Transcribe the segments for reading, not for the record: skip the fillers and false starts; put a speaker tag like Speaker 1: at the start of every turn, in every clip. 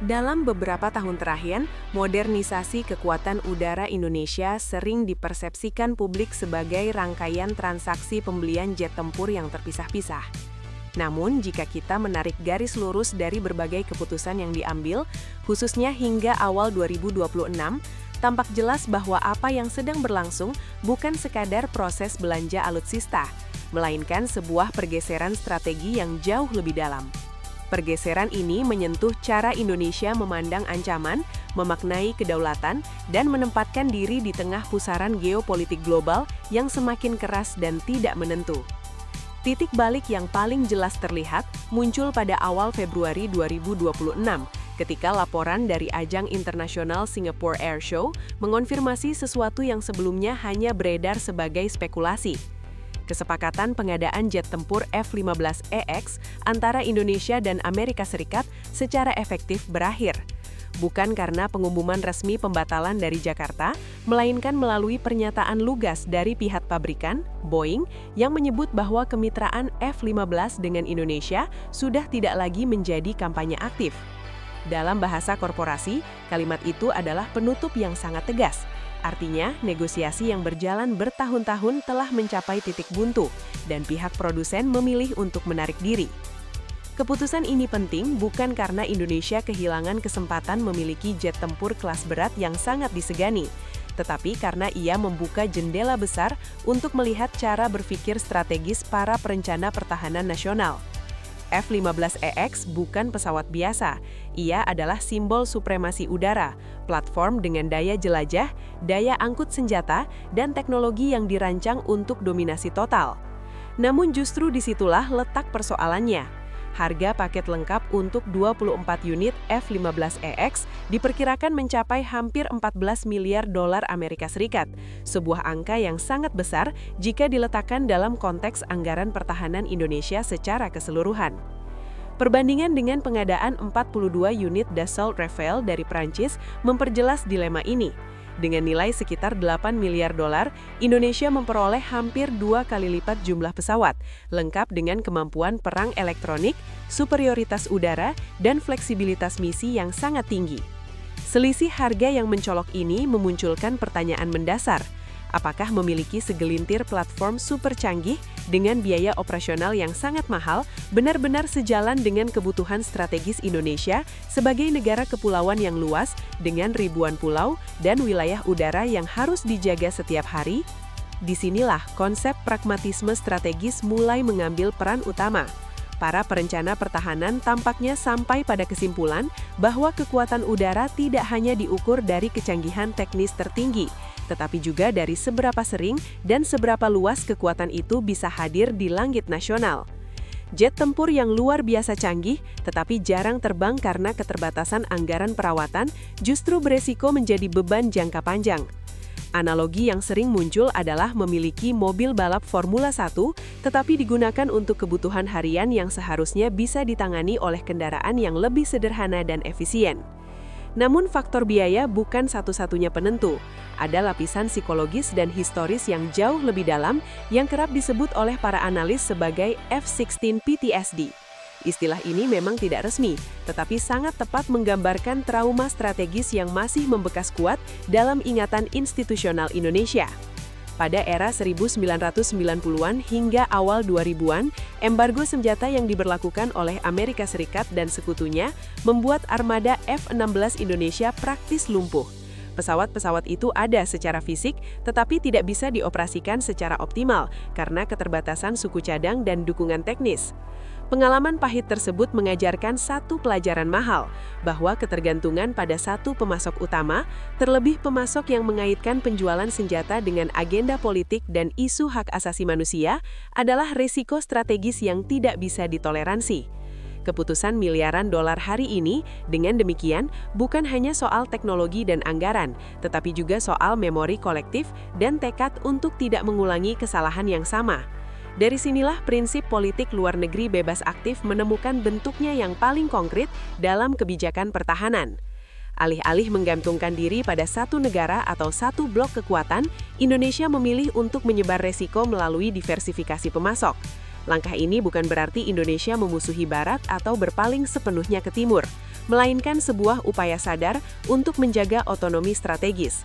Speaker 1: Dalam beberapa tahun terakhir, modernisasi kekuatan udara Indonesia sering dipersepsikan publik sebagai rangkaian transaksi pembelian jet tempur yang terpisah-pisah. Namun, jika kita menarik garis lurus dari berbagai keputusan yang diambil, khususnya hingga awal 2026, tampak jelas bahwa apa yang sedang berlangsung bukan sekadar proses belanja alutsista, melainkan sebuah pergeseran strategi yang jauh lebih dalam. Pergeseran ini menyentuh cara Indonesia memandang ancaman, memaknai kedaulatan, dan menempatkan diri di tengah pusaran geopolitik global yang semakin keras dan tidak menentu. Titik balik yang paling jelas terlihat muncul pada awal Februari 2026, ketika laporan dari ajang internasional Singapore Air Show mengonfirmasi sesuatu yang sebelumnya hanya beredar sebagai spekulasi. Kesepakatan pengadaan jet tempur F-15EX antara Indonesia dan Amerika Serikat secara efektif berakhir. Bukan karena pengumuman resmi pembatalan dari Jakarta, melainkan melalui pernyataan lugas dari pihak pabrikan, Boeing, yang menyebut bahwa kemitraan F-15 dengan Indonesia sudah tidak lagi menjadi kampanye aktif. Dalam bahasa korporasi, kalimat itu adalah penutup yang sangat tegas. Artinya, negosiasi yang berjalan bertahun-tahun telah mencapai titik buntu, dan pihak produsen memilih untuk menarik diri. Keputusan ini penting bukan karena Indonesia kehilangan kesempatan memiliki jet tempur kelas berat yang sangat disegani, tetapi karena ia membuka jendela besar untuk melihat cara berpikir strategis para perencana pertahanan nasional. F-15EX bukan pesawat biasa, ia adalah simbol supremasi udara, platform dengan daya jelajah, daya angkut senjata, dan teknologi yang dirancang untuk dominasi total. Namun justru disitulah letak persoalannya. Harga paket lengkap untuk 24 unit F-15EX diperkirakan mencapai hampir 14 miliar dolar Amerika Serikat, sebuah angka yang sangat besar jika diletakkan dalam konteks anggaran pertahanan Indonesia secara keseluruhan. Perbandingan dengan pengadaan 42 unit Dassault Rafale dari Prancis memperjelas dilema ini. Dengan nilai sekitar 8 miliar dolar, Indonesia memperoleh hampir 2 kali lipat jumlah pesawat, lengkap dengan kemampuan perang elektronik, superioritas udara, dan fleksibilitas misi yang sangat tinggi. Selisih harga yang mencolok ini memunculkan pertanyaan mendasar. Apakah memiliki segelintir platform super canggih dengan biaya operasional yang sangat mahal benar-benar sejalan dengan kebutuhan strategis Indonesia sebagai negara kepulauan yang luas dengan ribuan pulau dan wilayah udara yang harus dijaga setiap hari? Disinilah konsep pragmatisme strategis mulai mengambil peran utama. Para perencana pertahanan tampaknya sampai pada kesimpulan bahwa kekuatan udara tidak hanya diukur dari kecanggihan teknis tertinggi, tetapi juga dari seberapa sering dan seberapa luas kekuatan itu bisa hadir di langit nasional. Jet tempur yang luar biasa canggih, tetapi jarang terbang karena keterbatasan anggaran perawatan, justru beresiko menjadi beban jangka panjang. Analogi yang sering muncul adalah memiliki mobil balap Formula 1, tetapi digunakan untuk kebutuhan harian yang seharusnya bisa ditangani oleh kendaraan yang lebih sederhana dan efisien. Namun faktor biaya bukan satu-satunya penentu. Ada lapisan psikologis dan historis yang jauh lebih dalam yang kerap disebut oleh para analis sebagai F-16 PTSD. Istilah ini memang tidak resmi, tetapi sangat tepat menggambarkan trauma strategis yang masih membekas kuat dalam ingatan institusional Indonesia. Pada era 1990-an hingga awal 2000-an, embargo senjata yang diberlakukan oleh Amerika Serikat dan sekutunya membuat armada F-16 Indonesia praktis lumpuh. Pesawat-pesawat itu ada secara fisik, tetapi tidak bisa dioperasikan secara optimal karena keterbatasan suku cadang dan dukungan teknis. Pengalaman pahit tersebut mengajarkan satu pelajaran mahal, bahwa ketergantungan pada satu pemasok utama, terlebih pemasok yang mengaitkan penjualan senjata dengan agenda politik dan isu hak asasi manusia, adalah risiko strategis yang tidak bisa ditoleransi. Keputusan miliaran dolar hari ini, dengan demikian, bukan hanya soal teknologi dan anggaran, tetapi juga soal memori kolektif dan tekad untuk tidak mengulangi kesalahan yang sama. Dari sinilah prinsip politik luar negeri bebas aktif menemukan bentuknya yang paling konkret dalam kebijakan pertahanan. Alih-alih menggantungkan diri pada satu negara atau satu blok kekuatan, Indonesia memilih untuk menyebar resiko melalui diversifikasi pemasok. Langkah ini bukan berarti Indonesia memusuhi Barat atau berpaling sepenuhnya ke timur. melainkan sebuah upaya sadar untuk menjaga otonomi strategis.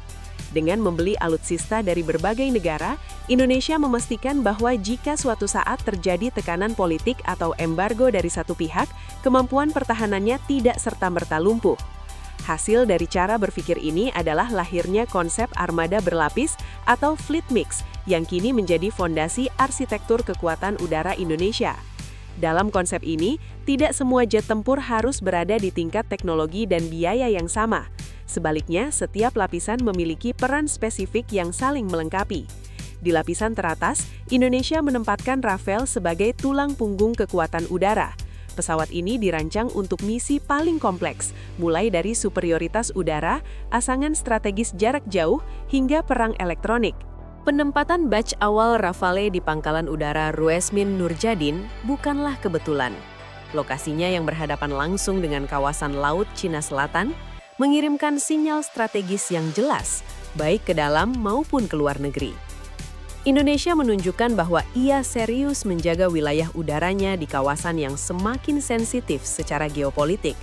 Speaker 1: Dengan membeli alutsista dari berbagai negara, Indonesia memastikan bahwa jika suatu saat terjadi tekanan politik atau embargo dari satu pihak, kemampuan pertahanannya tidak serta-merta lumpuh. Hasil dari cara berpikir ini adalah lahirnya konsep armada berlapis atau fleet mix yang kini menjadi fondasi arsitektur kekuatan udara Indonesia. Dalam konsep ini, tidak semua jet tempur harus berada di tingkat teknologi dan biaya yang sama. Sebaliknya, setiap lapisan memiliki peran spesifik yang saling melengkapi. Di lapisan teratas, Indonesia menempatkan Rafale sebagai tulang punggung kekuatan udara. Pesawat ini dirancang untuk misi paling kompleks, mulai dari superioritas udara, asangan strategis jarak jauh, hingga perang elektronik. Penempatan batch awal Rafale di Pangkalan Udara Ruesmin Nurjadin bukanlah kebetulan. Lokasinya yang berhadapan langsung dengan kawasan Laut Cina Selatan mengirimkan sinyal strategis yang jelas, baik ke dalam maupun ke luar negeri. Indonesia menunjukkan bahwa ia serius menjaga wilayah udaranya di kawasan yang semakin sensitif secara geopolitik,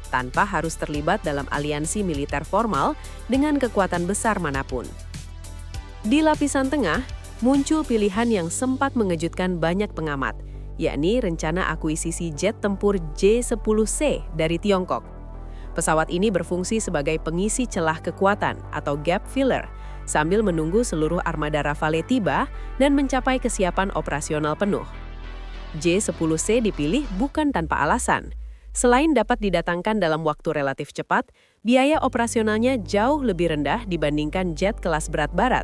Speaker 1: tanpa harus terlibat dalam aliansi militer formal dengan kekuatan besar manapun. Di lapisan tengah, muncul pilihan yang sempat mengejutkan banyak pengamat, yakni rencana akuisisi jet tempur J-10C dari Tiongkok. Pesawat ini berfungsi sebagai pengisi celah kekuatan atau gap filler, sambil menunggu seluruh armada Rafale tiba dan mencapai kesiapan operasional penuh. J-10C dipilih bukan tanpa alasan. Selain dapat didatangkan dalam waktu relatif cepat, biaya operasionalnya jauh lebih rendah dibandingkan jet kelas berat barat.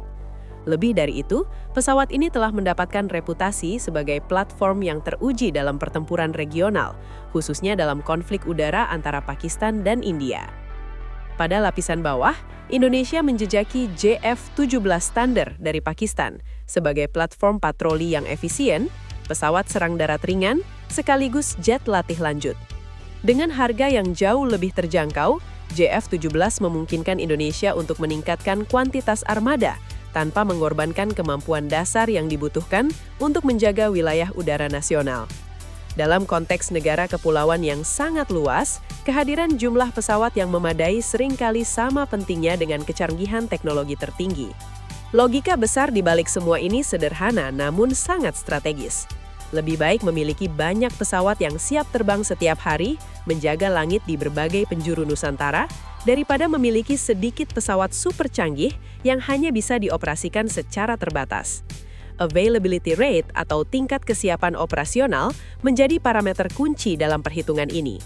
Speaker 1: Lebih dari itu, pesawat ini telah mendapatkan reputasi sebagai platform yang teruji dalam pertempuran regional, khususnya dalam konflik udara antara Pakistan dan India. Pada lapisan bawah, Indonesia menjejaki JF-17 Thunder dari Pakistan sebagai platform patroli yang efisien, pesawat serang darat ringan, sekaligus jet latih lanjut. Dengan harga yang jauh lebih terjangkau, JF-17 memungkinkan Indonesia untuk meningkatkan kuantitas armada tanpa mengorbankan kemampuan dasar yang dibutuhkan untuk menjaga wilayah udara nasional. Dalam konteks negara kepulauan yang sangat luas, kehadiran jumlah pesawat yang memadai seringkali sama pentingnya dengan kecanggihan teknologi tertinggi. Logika besar di balik semua ini sederhana namun sangat strategis. Lebih baik memiliki banyak pesawat yang siap terbang setiap hari, menjaga langit di berbagai penjuru Nusantara, daripada memiliki sedikit pesawat super canggih yang hanya bisa dioperasikan secara terbatas. Availability rate atau tingkat kesiapan operasional menjadi parameter kunci dalam perhitungan ini.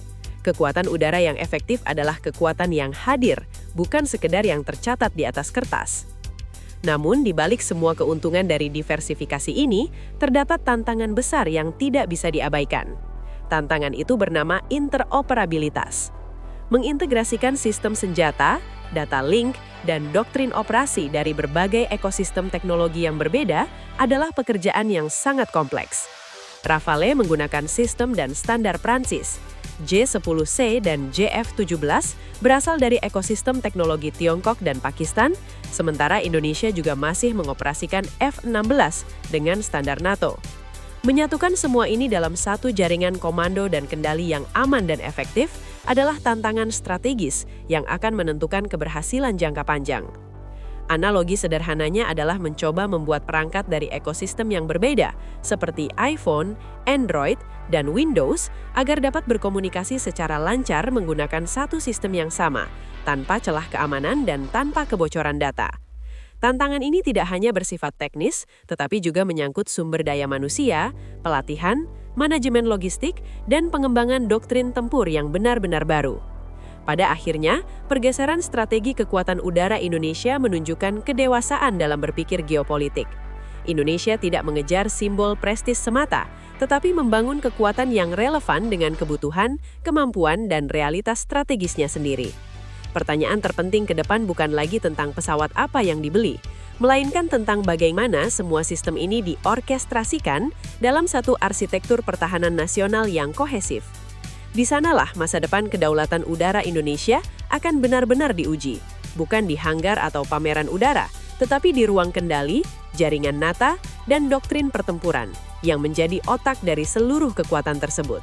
Speaker 1: Kekuatan udara yang efektif adalah kekuatan yang hadir, bukan sekedar yang tercatat di atas kertas. Namun, di balik semua keuntungan dari diversifikasi ini, terdapat tantangan besar yang tidak bisa diabaikan. Tantangan itu bernama interoperabilitas. Mengintegrasikan sistem senjata, data link, dan doktrin operasi dari berbagai ekosistem teknologi yang berbeda adalah pekerjaan yang sangat kompleks. Rafale menggunakan sistem dan standar Prancis. J-10C dan JF-17 berasal dari ekosistem teknologi Tiongkok dan Pakistan, sementara Indonesia juga masih mengoperasikan F-16 dengan standar NATO. Menyatukan semua ini dalam satu jaringan komando dan kendali yang aman dan efektif adalah tantangan strategis yang akan menentukan keberhasilan jangka panjang. Analogi sederhananya adalah mencoba membuat perangkat dari ekosistem yang berbeda, seperti iPhone, Android, dan Windows, agar dapat berkomunikasi secara lancar menggunakan satu sistem yang sama, tanpa celah keamanan dan tanpa kebocoran data. Tantangan ini tidak hanya bersifat teknis, tetapi juga menyangkut sumber daya manusia, pelatihan, manajemen logistik, dan pengembangan doktrin tempur yang benar-benar baru. Pada akhirnya, pergeseran strategi kekuatan udara Indonesia menunjukkan kedewasaan dalam berpikir geopolitik. Indonesia tidak mengejar simbol prestis semata, tetapi membangun kekuatan yang relevan dengan kebutuhan, kemampuan, dan realitas strategisnya sendiri. Pertanyaan terpenting ke depan bukan lagi tentang pesawat apa yang dibeli, melainkan tentang bagaimana semua sistem ini diorkestrasikan dalam satu arsitektur pertahanan nasional yang kohesif. Di sanalah masa depan kedaulatan udara Indonesia akan benar-benar diuji, bukan di hanggar atau pameran udara, tetapi di ruang kendali, jaringan nata, dan doktrin pertempuran yang menjadi otak dari seluruh kekuatan tersebut.